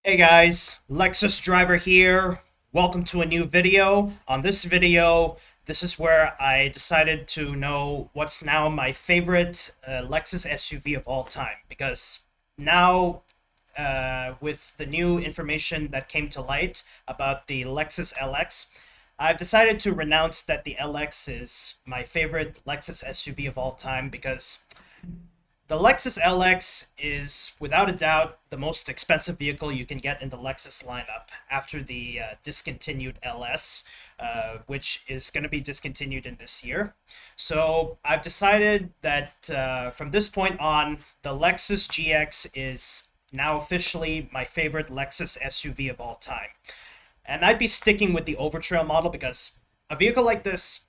Hey guys, Lexus driver here. Welcome to a new video. On this video, this is where I decided to know what's now my favorite Lexus SUV of all time. Because now, with the new information that came to light about the Lexus LX, I've decided to renounce that the LX is my favorite Lexus SUV of all time because the Lexus LX is, without a doubt, the most expensive vehicle you can get in the Lexus lineup after the discontinued LS, which is going to be discontinued in this year. So I've decided that from this point on, the Lexus GX is now officially my favorite Lexus SUV of all time. And I'd be sticking with the Overtrail model because a vehicle like this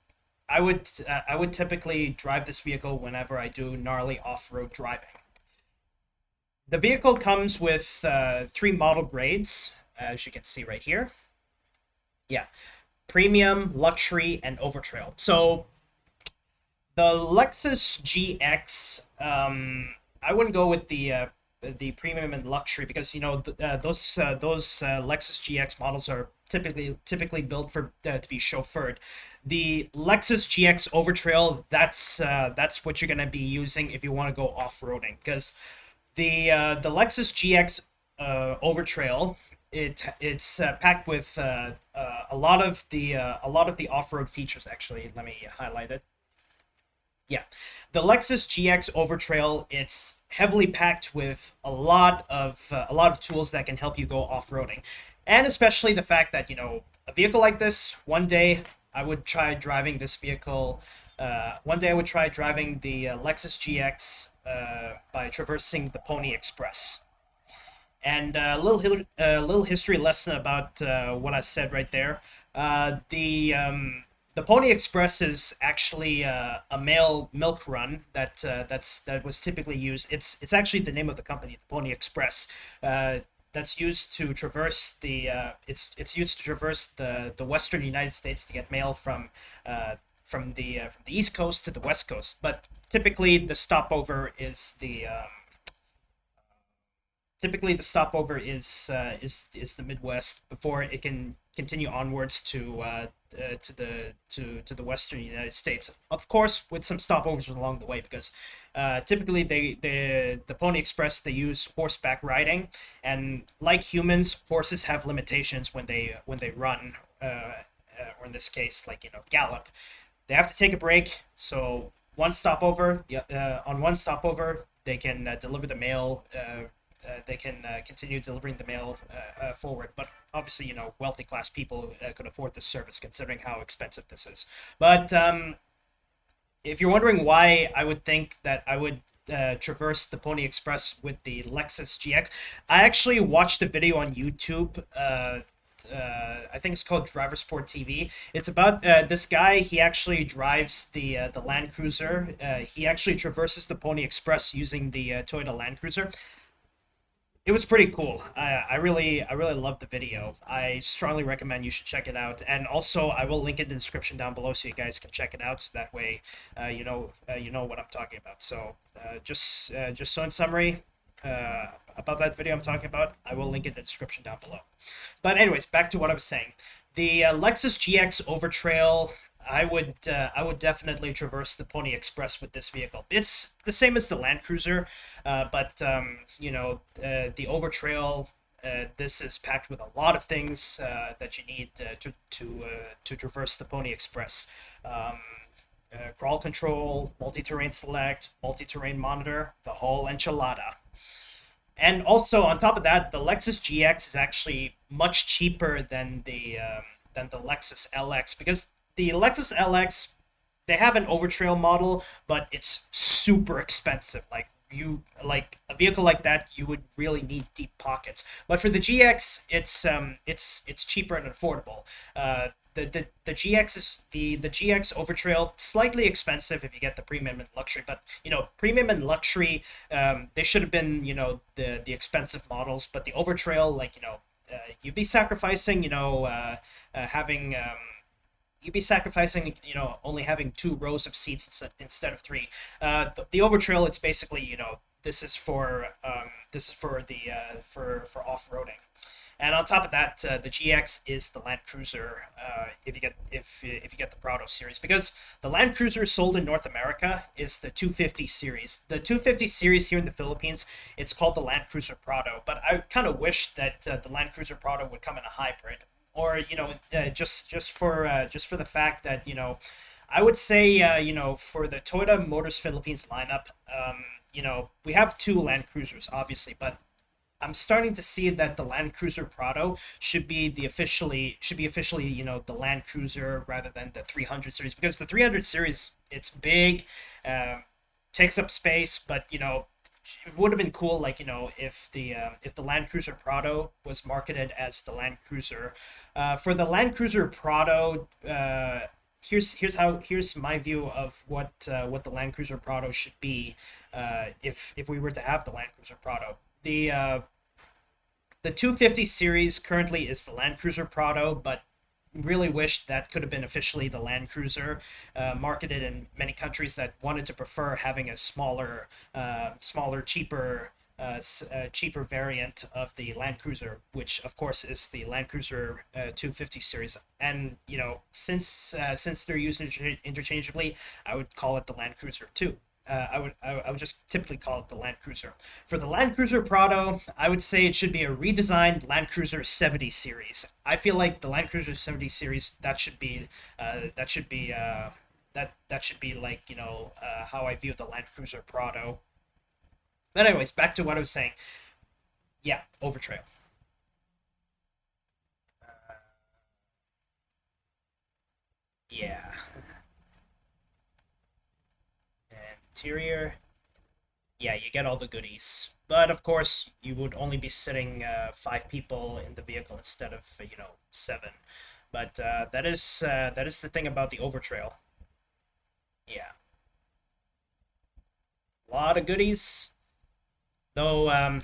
I would typically drive this vehicle whenever I do gnarly off-road driving. The vehicle comes with three model grades, as you can see right here. Yeah, premium, luxury, and overtrail. So the Lexus GX, I wouldn't go with the premium and luxury because those Lexus GX models are typically built for to be chauffeured. The Lexus GX Overtrail, that's what you're gonna be using if you want to go off-roading because the Lexus GX Overtrail it's packed with a lot of the off-road features. Actually, let me highlight it. Yeah, the Lexus GX Overtrail, it's heavily packed with a lot of tools that can help you go off-roading. And especially the fact that, a vehicle like this, one day I would try driving this vehicle. One day I would try driving the Lexus GX by traversing the Pony Express. And a little history lesson about what I said right there. The Pony Express is actually a male milk run that was typically used. It's actually the name of the company, the Pony Express. That's used to traverse it's used to traverse the western United States to get mail from the East Coast to the West Coast. But typically the stopover is the Midwest before it can continue onwards to the Western United States. Of course, with some stopovers along the way, because typically the Pony Express, they use horseback riding, and like humans, horses have limitations when they run, or in this case, like gallop. They have to take a break. So one stopover, yeah, on one stopover, they can deliver the mail. They can continue delivering the mail forward. But obviously, wealthy class people could afford this service, considering how expensive this is. But if you're wondering why I would think that I would traverse the Pony Express with the Lexus GX, I actually watched a video on YouTube. I think it's called Driver Sport TV. It's about this guy. He actually drives the Land Cruiser. He actually traverses the Pony Express using the Toyota Land Cruiser. It was pretty cool. I really loved the video. I strongly recommend you should check it out. And also, I will link it in the description down below so you guys can check it out. So that way, you know what I'm talking about. So just so in summary, about that video I'm talking about, I will link it in the description down below. But anyways, back to what I was saying. The Lexus GX Overtrail, I would definitely traverse the Pony Express with this vehicle. It's the same as the Land Cruiser, but the Overtrail. This is packed with a lot of things that you need to traverse the Pony Express. Crawl control, multi-terrain select, multi-terrain monitor, the whole enchilada. And also on top of that, the Lexus GX is actually much cheaper than the Lexus LX because the Lexus LX, they have an Overtrail model, but it's super expensive. Like a vehicle like that, you would really need deep pockets. But for the GX, it's cheaper and affordable. The GX is the GX Overtrail, slightly expensive if you get the premium and luxury, but premium and luxury, they should have been the expensive models, but the Overtrail, you'd be sacrificing having you'd be sacrificing, only having two rows of seats instead of three. The Overtrail, it's basically, this is for the for off-roading. And on top of that, the GX is the Land Cruiser. If you get the Prado series, because the Land Cruiser sold in North America is the 250 series. The 250 series here in the Philippines, it's called the Land Cruiser Prado. But I kind of wish that the Land Cruiser Prado would come in a hybrid, or just for the fact that I would say for the Toyota Motors Philippines lineup, we have two Land Cruisers obviously, but I'm starting to see that the Land Cruiser Prado should be officially the Land Cruiser rather than the 300 series, because the 300 series, it's big, takes up space, but it would have been cool, like if the Land Cruiser Prado was marketed as the Land Cruiser. For the Land Cruiser Prado, here's my view of what the Land Cruiser Prado should be, if we were to have the Land Cruiser Prado. The 250 series currently is the Land Cruiser Prado, but really wish that could have been officially the Land Cruiser, marketed in many countries that wanted to prefer having a cheaper variant of the Land Cruiser, which of course is the Land Cruiser 250 series. And since they're used interchangeably, I would call it the Land Cruiser too. I would just typically call it the Land Cruiser. For the Land Cruiser Prado, I would say it should be a redesigned Land Cruiser 70 series. I feel like the Land Cruiser 70 series, that should be like how I view the Land Cruiser Prado. But anyways, back to what I was saying. Yeah, Overtrail. Yeah. And interior. Yeah, you get all the goodies. But of course, you would only be sitting five people in the vehicle instead of seven. But that is the thing about the Overtrail. Yeah, a lot of goodies. Though the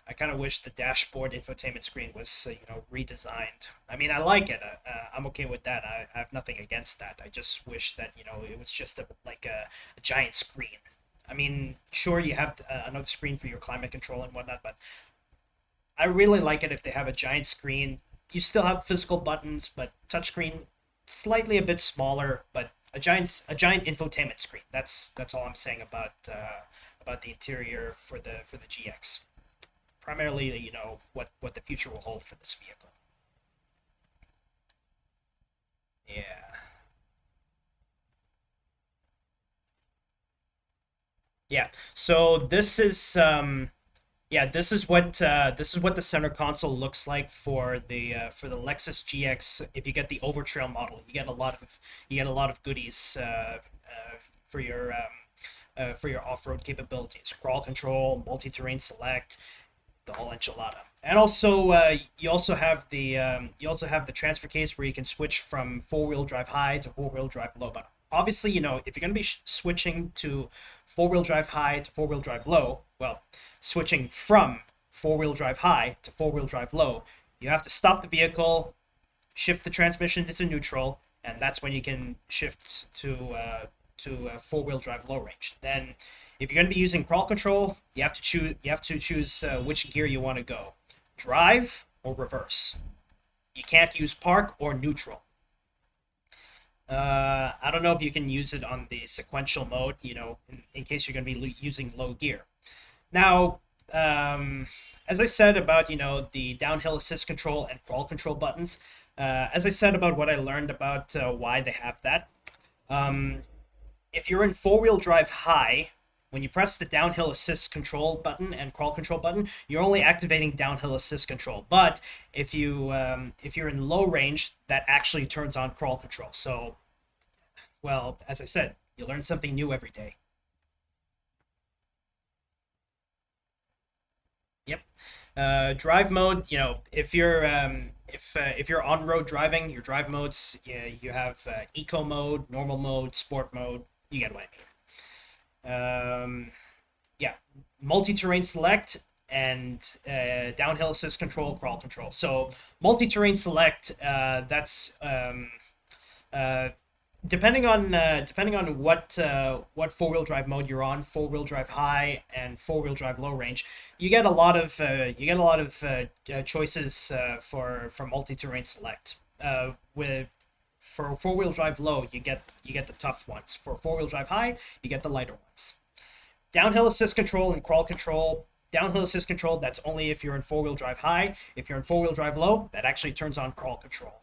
I kind of wish the dashboard infotainment screen was redesigned. I mean, I like it. I'm okay with that. I have nothing against that. I just wish that it was just a giant screen. I mean, sure, you have another screen for your climate control and whatnot, but I really like it if they have a giant screen. You still have physical buttons, but touchscreen slightly a bit smaller, but a giant infotainment screen. That's all I'm saying about the interior for the GX. Primarily, what the future will hold for this vehicle. Yeah. Yeah. So this is what the center console looks like for the Lexus GX. If you get the Overtrail model, you get a lot of goodies for your off-road capabilities: crawl control, multi-terrain select, the whole enchilada. And also, you also have the transfer case where you can switch from four-wheel drive high to four-wheel drive low. But obviously, if you're going to be switching to four-wheel drive high to four-wheel drive low, well, switching from four-wheel drive high to four-wheel drive low, you have to stop the vehicle, shift the transmission into neutral, and that's when you can shift to four-wheel drive low range. Then, if you're going to be using crawl control, you have to choose which gear you want to go, drive or reverse. You can't use park or neutral. I don't know if you can use it on the sequential mode, in case you're going to be using low gear. Now, as I said about the downhill assist control and crawl control buttons, as I said about what I learned about why they have that. Um, if you're in four-wheel drive high, when you press the downhill assist control button and crawl control button, you're only activating downhill assist control. But if you're in low range, that actually turns on crawl control. So, well, as I said, you learn something new every day. Yep. Drive mode. If you're on road driving, your drive modes, you have eco mode, normal mode, sport mode. You get what I mean. Yeah, multi-terrain select and downhill assist control, crawl control. So multi-terrain select, that's uh, depending on what four-wheel drive mode you're on, four-wheel drive high and four-wheel drive low range, you get a lot of choices for multi-terrain select. With For four-wheel drive low, you get the tough ones. For four-wheel drive high, you get the lighter ones. Downhill assist control and crawl control. Downhill assist control, that's only if you're in four-wheel drive high. If you're in four-wheel drive low, that actually turns on crawl control.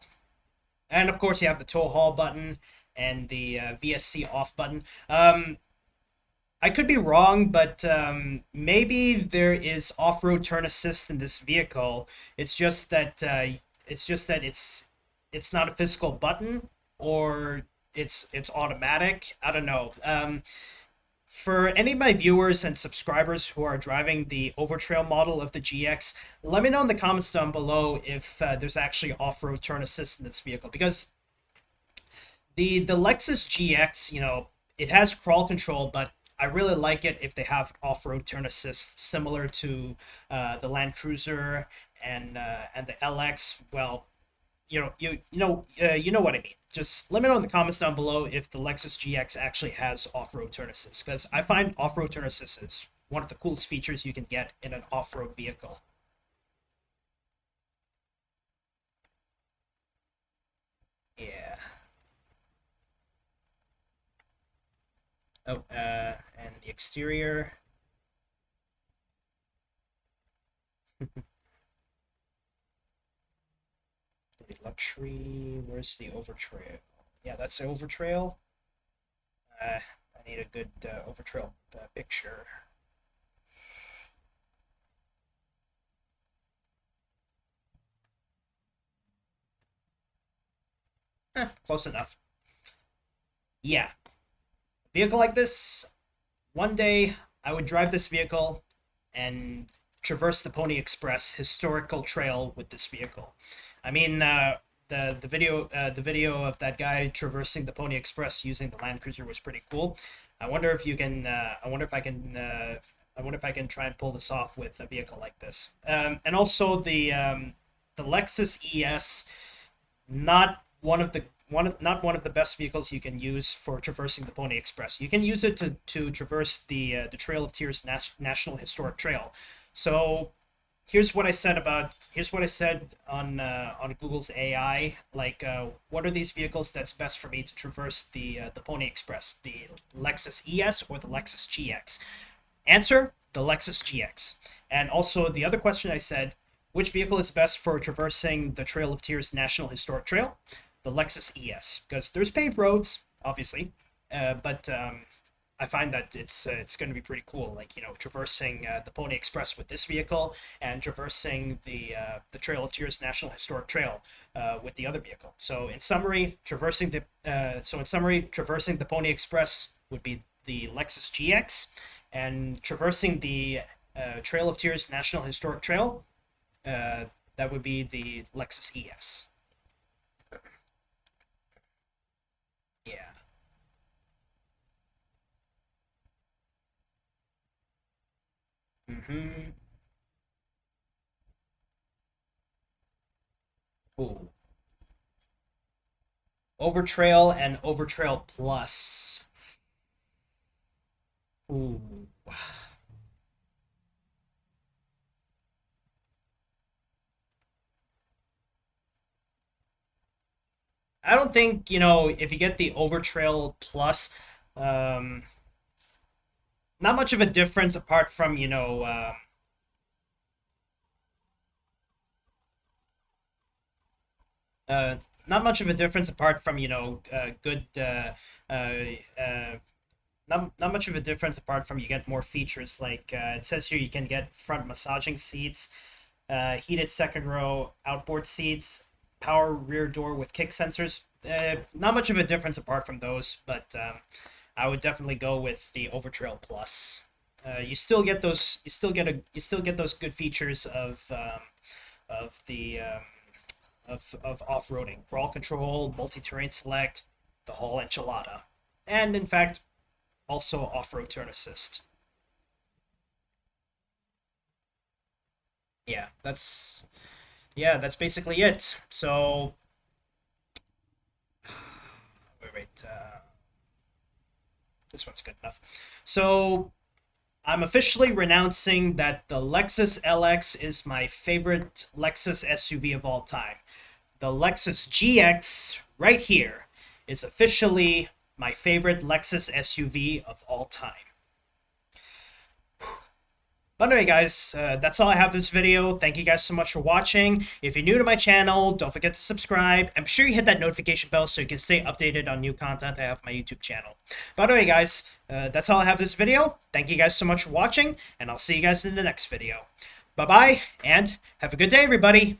And of course, you have the tow haul button and the VSC off button. I could be wrong, but maybe there is off-road turn assist in this vehicle. It's just that it's not a physical button, or it's automatic. I don't know. For any of my viewers and subscribers who are driving the Overtrail model of the GX, let me know in the comments down below if there's actually off-road turn assist in this vehicle, because the Lexus GX, it has crawl control, but I really like it if they have off-road turn assist, similar to the Land Cruiser and the LX. Well, you know what I mean. Just let me know in the comments down below if the Lexus GX actually has off-road turn assist, because I find off-road turn assist is one of the coolest features you can get in an off-road vehicle. Yeah. Oh, and the exterior. The luxury. Where's the overtrail? Yeah, that's the overtrail. I need a good overtrail picture. Close enough. Yeah, vehicle like this. One day I would drive this vehicle and traverse the Pony Express historical trail with this vehicle. I mean, the video of that guy traversing the Pony Express using the Land Cruiser was pretty cool. I wonder if you can. I wonder if I can. I wonder if I can try and pull this off with a vehicle like this. And also the Lexus ES, not one of the not one of the best vehicles you can use for traversing the Pony Express. You can use it to traverse the Trail of Tears National Historic Trail. So here's what I said on Google's AI. Like, what are these vehicles that's best for me to traverse the Pony Express? The Lexus ES or the Lexus GX? Answer: the Lexus GX. And also the other question I said, which vehicle is best for traversing the Trail of Tears National Historic Trail? The Lexus ES, because there's paved roads, obviously, but I find that it's going to be pretty cool. Like, traversing the Pony Express with this vehicle, and traversing the Trail of Tears National Historic Trail with the other vehicle. So in summary, traversing the Pony Express would be the Lexus GX, and traversing the Trail of Tears National Historic Trail, that would be the Lexus ES. Yeah. Mm-hmm. Ooh. Overtrail and Overtrail Plus. Ooh. I don't think, if you get the Overtrail Plus, um, not much of a difference apart from, uh, not much of a difference apart from, good, uh, not much of a difference apart from you get more features. Like, it says here you can get front massaging seats, heated second row outboard seats, power rear door with kick sensors. Not much of a difference apart from those, but I would definitely go with the Overtrail Plus. You still get those. You still get those good features of the of off-roading: crawl control, multi-terrain select, the whole enchilada, and in fact, also off-road turn assist. Yeah, that's basically it. So wait. This one's good enough. So I'm officially renouncing that the Lexus LX is my favorite Lexus SUV of all time. The Lexus GX right here is officially my favorite Lexus SUV of all time. But anyway, guys, that's all I have this video. Thank you guys so much for watching. If you're new to my channel, don't forget to subscribe. I'm sure you hit that notification bell so you can stay updated on new content I have on my YouTube channel. But anyway, guys, that's all I have this video. Thank you guys so much for watching, and I'll see you guys in the next video. Bye-bye, and have a good day, everybody.